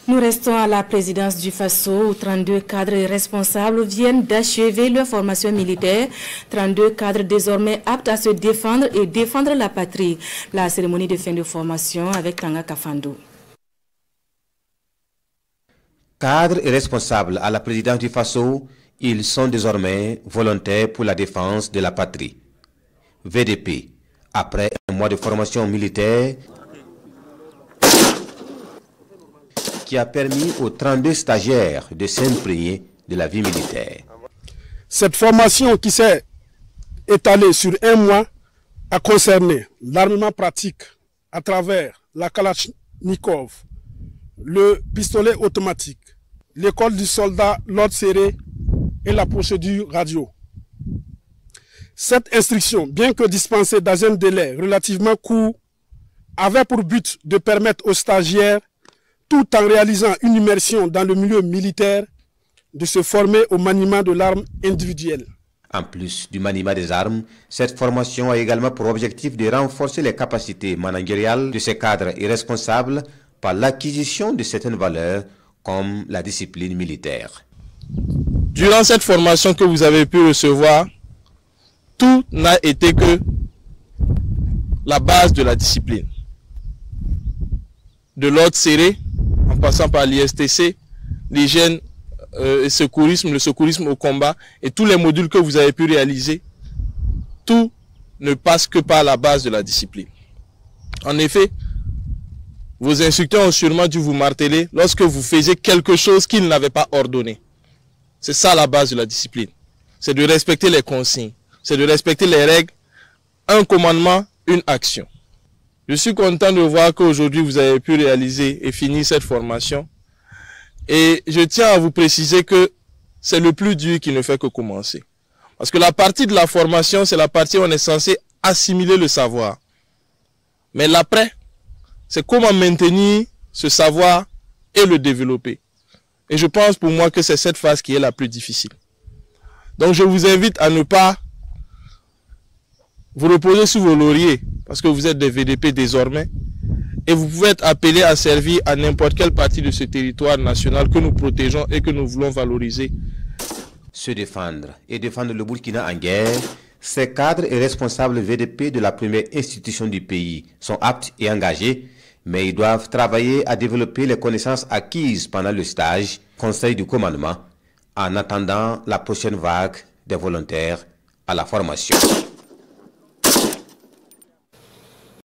Nous restons à la présidence du FASO où 32 cadres et responsables viennent d'achever leur formation militaire. 32 cadres désormais aptes à se défendre et défendre la patrie. La cérémonie de fin de formation avec Tanga Kafando. Cadres et responsables à la présidence du FASO, ils sont désormais volontaires pour la défense de la patrie. VDP, après un mois de formation militaire, qui a permis aux 32 stagiaires de s'imprégner de la vie militaire. Cette formation qui s'est étalée sur un mois a concerné l'armement pratique à travers la Kalachnikov, le pistolet automatique, l'école du soldat l'ordre serré et la procédure radio. Cette instruction, bien que dispensée dans un délai relativement court, avait pour but de permettre aux stagiaires, tout en réalisant une immersion dans le milieu militaire, de se former au maniement de l'arme individuelle. En plus du maniement des armes, cette formation a également pour objectif de renforcer les capacités managériales de ces cadres et responsables par l'acquisition de certaines valeurs comme la discipline militaire. Durant cette formation que vous avez pu recevoir, tout n'a été que la base de la discipline. De l'ordre serré, en passant par l'ISTC, l'hygiène et secourisme, le secourisme au combat et tous les modules que vous avez pu réaliser, tout ne passe que par la base de la discipline. En effet, vos instructeurs ont sûrement dû vous marteler lorsque vous faisiez quelque chose qu'ils n'avaient pas ordonné. C'est ça la base de la discipline. C'est de respecter les consignes, c'est de respecter les règles, un commandement, une action. Je suis content de voir qu'aujourd'hui vous avez pu réaliser et finir cette formation. Et je tiens à vous préciser que c'est le plus dur qui ne fait que commencer. Parce que la partie de la formation, c'est la partie où on est censé assimiler le savoir. Mais l'après, c'est comment maintenir ce savoir et le développer. Et je pense pour moi que c'est cette phase qui est la plus difficile. Donc je vous invite à ne pas vous reposer sur vos lauriers, parce que vous êtes des VDP désormais. Et vous pouvez être appelé à servir à n'importe quelle partie de ce territoire national que nous protégeons et que nous voulons valoriser. Se défendre et défendre le Burkina en guerre, ces cadres et responsables VDP de la première institution du pays sont aptes et engagés, mais ils doivent travailler à développer les connaissances acquises pendant le stage, conseil du commandement, en attendant la prochaine vague des volontaires à la formation.